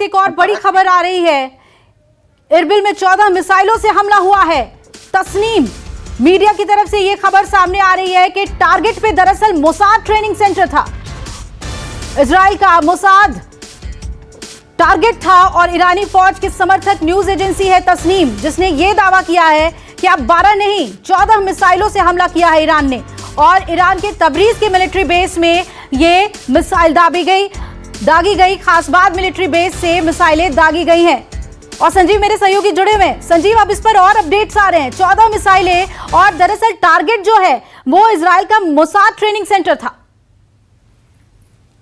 एक और बड़ी खबर आ रही है। इरबिल में 14 मिसाइलों से हमला हुआ है। तस्नीम, मीडिया की तरफ से यह खबर सामने आ रही है कि टारगेट पे दरअसल मोसाद ट्रेनिंग सेंटर था। इजराइल का मोसाद टारगेट था और ईरानी फौज की समर्थक न्यूज एजेंसी है तस्नीम, जिसने यह दावा किया है कि अब 12 नहीं 14 मिसाइलों से हमला किया है ईरान ने। और ईरान के तबरीज के मिलिट्री बेस में ये मिसाइल दागी गई। खासबाद मिलिट्री बेस से मिसाइलें दागी गई हैं। और संजीव मेरे सहयोगी जुड़े हुए हैं। संजीव, अब इस पर और अपडेट्स आ रहे हैं। 14 मिसाइलें और दरअसल टारगेट जो है वो इजराइल का मोसाद ट्रेनिंग सेंटर था।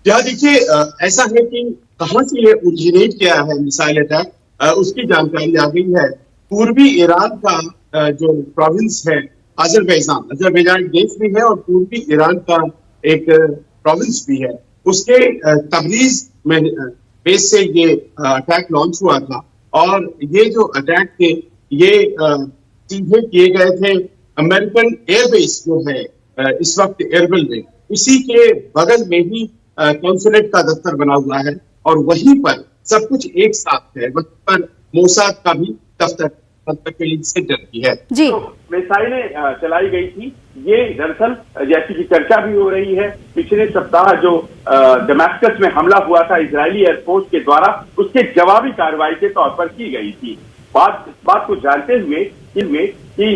क्या देखिए, ऐसा है कि कहां से ये ओरिजिनेट किया है मिसाइल अटैक, उसकी जानकारी आ गई है। पूर्वी ईरान का जो प्रोविंस है अजरबैजान देश भी है और पूर्वी ईरान का एक प्रोविंस भी है, उसके तबरीज में बेस से ये अटैक लॉन्च हुआ था। और ये जो अटैक थे ये सीधे किए गए थे अमेरिकन एयरबेस जो है इस वक्त एयरबिल में, उसी के बगल में ही कॉन्सुलेट का दफ्तर बना हुआ है और वहीं पर सब कुछ एक साथ है। वहीं पर मोसाद का भी दफ्तर सेंटर भी है। जी, तो मिसाइलें चलाई गई थी। ये दरअसल जैसी की चर्चा भी हो रही है, पिछले सप्ताह जो दमास्कस में हमला हुआ था इजरायली एयरफोर्स के द्वारा, उसके जवाबी कार्रवाई के तौर पर की गई थी। इस बात को जानते हुए कि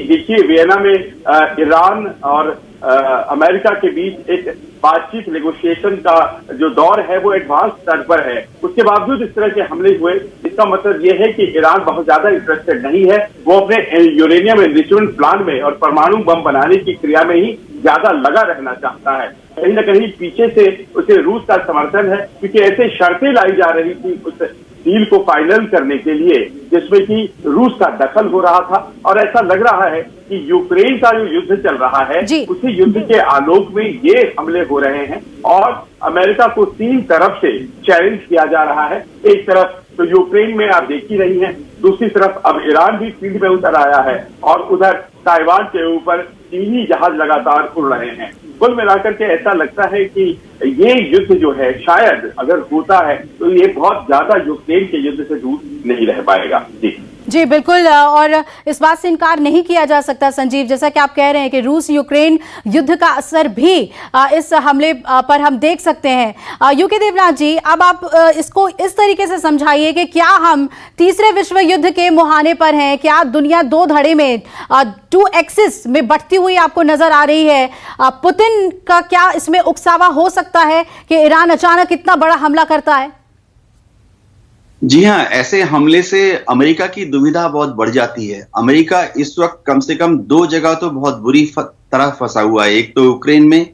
देखिए वियना में ईरान और अमेरिका के बीच एक बातचीत नेगोशिएशन का जो दौर है वो एडवांस स्तर पर है। उसके बावजूद इस तरह के हमले हुए, इसका मतलब ये है कि ईरान बहुत ज्यादा इंटरेस्टेड नहीं है। वो अपने यूरेनियम एनरिचमेंट प्लांट में और परमाणु बम बनाने की क्रिया में ही ज्यादा लगा रहना चाहता है। कहीं न कहीं पीछे से उसे रूस का समर्थन है, क्योंकि ऐसे शर्तें लाई जा रही थी उस डील को फाइनल करने के लिए जिसमें कि रूस का दखल हो रहा था। और ऐसा लग रहा है कि यूक्रेन का जो युद्ध चल रहा है उसी युद्ध के आलोक में ये हमले हो रहे हैं और अमेरिका को 3 तरफ से चैलेंज किया जा रहा है। एक तरफ तो यूक्रेन में आप देख ही रही हैं, दूसरी तरफ अब ईरान भी फील्ड में उतर आया है और उधर ताइवान के ऊपर चीनी जहाज लगातार उड़ रहे हैं। कुल मिलाकर के ऐसा लगता है कि ये युद्ध जो है शायद अगर होता है तो ये बहुत ज्यादा यूक्रेन के युद्ध से दूर नहीं रह पाएगा। जी बिल्कुल, और इस बात से इनकार नहीं किया जा सकता संजीव, जैसा कि आप कह रहे हैं कि रूस यूक्रेन युद्ध का असर भी इस हमले पर हम देक सकते हैं। यूके देवनाथ जी, अब आप इसको इस तरीके से समझाइए कि क्या हम तीसरे विश्व युद्ध के मुहाने पर हैं? क्या दुनिया 2 धड़े में 2 एक्सिस में बढ़ती हुई आपको नजर आ रही है? पुतिन का क्या इसमें उकसावा हो सकता है कि ईरान अचानक इतना बड़ा हमला करता है? जी हाँ, ऐसे हमले से अमेरिका की दुविधा बहुत बढ़ जाती है। अमेरिका इस वक्त कम से कम 2 जगह तो बहुत बुरी तरह फंसा हुआ है, एक तो यूक्रेन में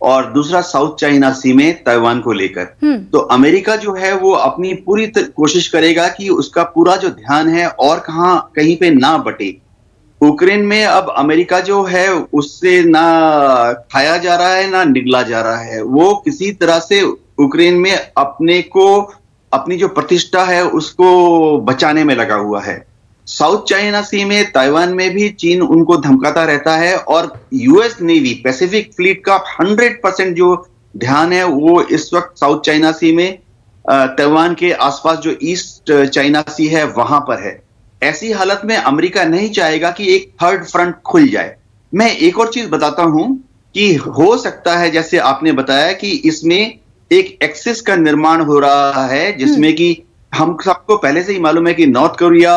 और दूसरा साउथ चाइना सी में ताइवान को लेकर। तो अमेरिका जो है वो अपनी पूरी कोशिश करेगा कि उसका पूरा जो ध्यान है और कहीं पे ना बटे। यूक्रेन में अब अमेरिका जो है उससे ना खाया जा रहा है ना निगला जा रहा है। वो किसी तरह से यूक्रेन में अपनी जो प्रतिष्ठा है उसको बचाने में लगा हुआ है। साउथ चाइना सी में ताइवान में भी चीन उनको धमकाता रहता है और यूएस नेवी पैसिफिक फ्लीट का 100% जो ध्यान है वो इस वक्त साउथ चाइना सी में ताइवान के आसपास जो ईस्ट चाइना सी है वहां पर है। ऐसी हालत में अमेरिका नहीं चाहेगा कि एक थर्ड फ्रंट खुल जाए। मैं एक और चीज बताता हूं कि हो सकता है जैसे आपने बताया कि इसमें एक एक्सिस का निर्माण हो रहा है जिसमें कि हम सबको पहले से ही मालूम है कि north Korea,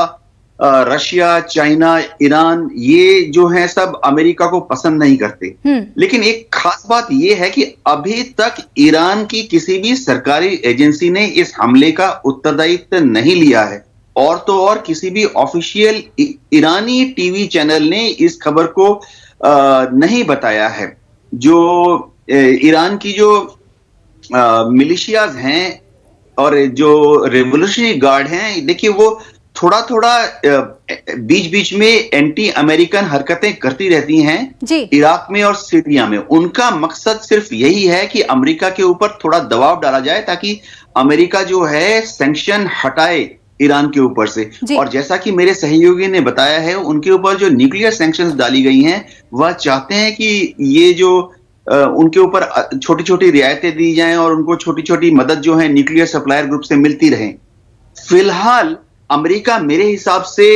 Russia, China, Iran ये जो है सब अमेरिका को पसंद नहीं करते। लेकिन एक खास बात ये है कि अभी तक ईरान की किसी भी सरकारी एजेंसी ने इस हमले का उत्तरदायित्व नहीं लिया है और तो और किसी भी ऑफिशियल ईरानी टीवी चैनल ने इस खबर को नहीं बताया है। जो ईरान की जो मिलिशियाज हैं और जो रेवोल्यूशनरी गार्ड हैं, देखिए वो थोड़ा बीच बीच में एंटी अमेरिकन हरकतें करती रहती हैं इराक में और सीरिया में। उनका मकसद सिर्फ यही है कि अमेरिका के ऊपर थोड़ा दबाव डाला जाए ताकि अमेरिका जो है सैंक्शन हटाए ईरान के ऊपर से। और जैसा कि मेरे सहयोगी ने बताया है, उनके ऊपर जो न्यूक्लियर सैंक्शंस डाली गई हैं वह चाहते हैं कि ये जो उनके ऊपर छोटी छोटी रियायतें दी जाएं और उनको छोटी छोटी मदद जो है न्यूक्लियर सप्लायर ग्रुप से मिलती रहे। फिलहाल अमेरिका मेरे हिसाब से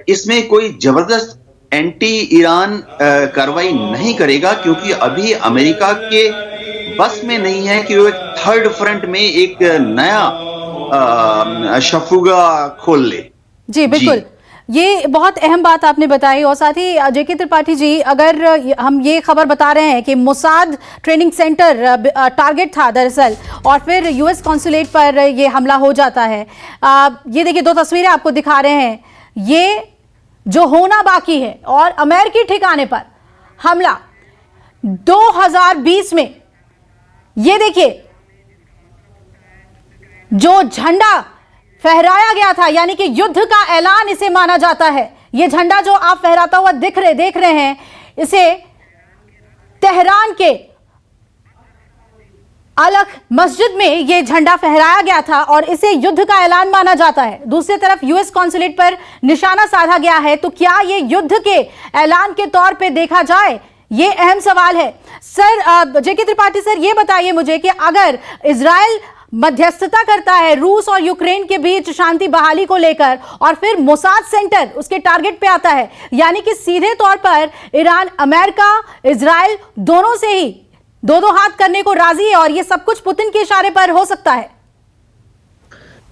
इसमें कोई जबरदस्त एंटी ईरान कार्रवाई नहीं करेगा, क्योंकि अभी अमेरिका के बस में नहीं है कि वो एक थर्ड फ्रंट में एक नया शफुगा खोल ले। जी बिल्कुल, ये बहुत अहम बात आपने बताई। और साथ ही जेके त्रिपाठी जी, अगर हम ये खबर बता रहे हैं कि मोसाद ट्रेनिंग सेंटर टारगेट था दरअसल, और फिर यूएस कॉन्सुलेट पर ये हमला हो जाता है। ये देखिए, दो तस्वीरें आपको दिखा रहे हैं, ये जो होना बाकी है, और अमेरिकी ठिकाने पर हमला 2020 में। ये देखिए, जो झंडा फहराया गया था, यानी कि युद्ध का ऐलान इसे माना जाता है। ये झंडा जो आप फहराता हुआ देख रहे हैं, इसे तेहरान के अलख मस्जिद में ये झंडा फहराया गया था और इसे युद्ध का ऐलान माना जाता है। दूसरी तरफ यूएस कॉन्सुलेट पर निशाना साधा गया है। तो क्या ये युद्ध के ऐलान के तौर पे देखा जाए, ये अहम सवाल है। सर जेके त्रिपाठी सर, ये बताइए मुझे कि अगर इजराइल मध्यस्थता करता है रूस और यूक्रेन के बीच शांति बहाली को लेकर, और फिर मोसाद सेंटर उसके टारगेट पे आता है, यानी कि सीधे तौर पर ईरान, अमेरिका, इजराइल दोनों से ही दो हाथ करने को राजी है, और ये सब कुछ पुतिन के इशारे पर हो सकता है।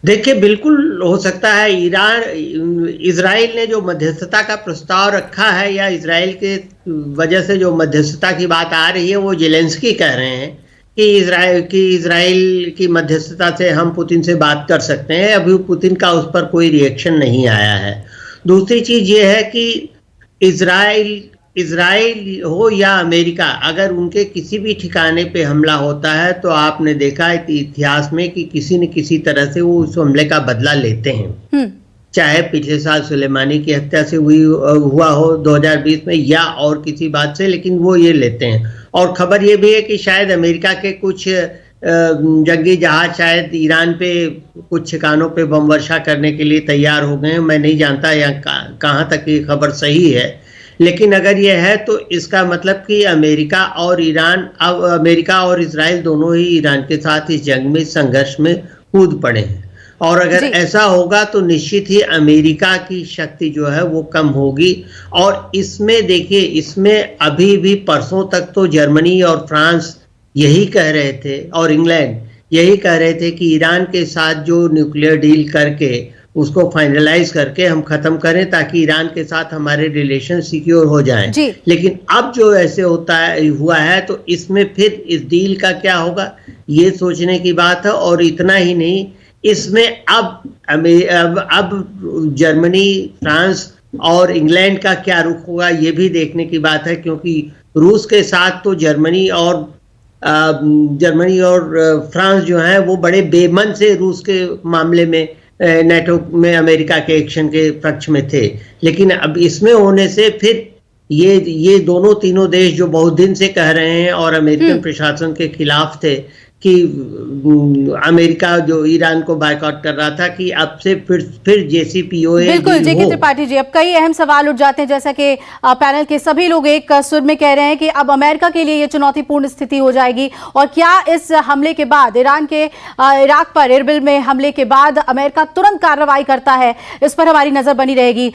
देखिए, बिल्कुल हो सकता है। इजराइल ने जो मध्यस्थता का प्रस्ताव रखा है, या इजराइल के वजह से जो मध्यस्थता की बात आ रही है, वो जेलेंस्की कह रहे हैं कि इजराइल की मध्यस्थता से हम पुतिन से बात कर सकते हैं। अभी पुतिन का उस पर कोई रिएक्शन नहीं आया है। दूसरी चीज ये है कि इजराइल हो या अमेरिका, अगर उनके किसी भी ठिकाने पे हमला होता है तो आपने देखा है इतिहास में कि किसी न किसी तरह से वो उस हमले का बदला लेते हैं। चाहे पिछले साल सुलेमानी की हत्या से हुआ हो 2020 में, या और किसी बात से, लेकिन वो ये लेते हैं। और खबर ये भी है कि शायद अमेरिका के कुछ जंगी जहाज शायद ईरान पे कुछ ठिकानों पे बम वर्षा करने के लिए तैयार हो गए हैं। मैं नहीं जानता यहाँ कहाँ तक ये खबर सही है, लेकिन अगर ये है तो इसका मतलब कि अमेरिका और इजराइल दोनों ही ईरान के साथ इस जंग में, संघर्ष में कूद पड़े हैं। और अगर ऐसा होगा तो निश्चित ही अमेरिका की शक्ति जो है वो कम होगी। और इसमें देखिए, इसमें अभी भी परसों तक तो जर्मनी और फ्रांस यही कह रहे थे, और इंग्लैंड यही कह रहे थे कि ईरान के साथ जो न्यूक्लियर डील करके उसको फाइनलाइज करके हम खत्म करें, ताकि ईरान के साथ हमारे रिलेशन सिक्योर हो जाएं। लेकिन अब जो ऐसे हुआ है तो इसमें फिर इस डील का क्या होगा, ये सोचने की बात है। और इतना ही नहीं, इसमें अब जर्मनी, फ्रांस और इंग्लैंड का क्या रुख होगा, ये भी देखने की बात है। क्योंकि रूस के साथ तो जर्मनी और फ्रांस जो है वो बड़े बेमन से रूस के मामले में नेटो में अमेरिका के एक्शन के पक्ष में थे। लेकिन अब इसमें होने से फिर ये दोनों तीनों देश जो बहुत दिन से कह रहे हैं और अमेरिकन प्रशासन के खिलाफ थे कि अमेरिका जो ईरान को बायकॉट कर रहा था, कि अब से फिर JCPOA। बिल्कुल जेके त्रिपाठी जी, अब कई अहम सवाल उठ जाते हैं, जैसा कि पैनल के सभी लोग एक सुर में कह रहे हैं कि अब अमेरिका के लिए ये चुनौतीपूर्ण स्थिति हो जाएगी। और क्या इस हमले के बाद, ईरान के इराक पर इरबिल में हमले के बाद अमेरिका तुरंत कार्रवाई करता है, इस पर हमारी नजर बनी रहेगी।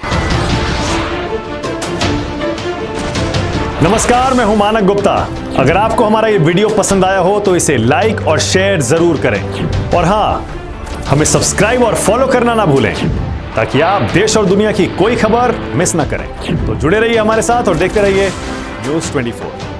नमस्कार, मैं हूं मानक गुप्ता। अगर आपको हमारा ये वीडियो पसंद आया हो तो इसे लाइक और शेयर जरूर करें, और हाँ, हमें सब्सक्राइब और फॉलो करना ना भूलें, ताकि आप देश और दुनिया की कोई खबर मिस ना करें। तो जुड़े रहिए हमारे साथ और देखते रहिए News 24।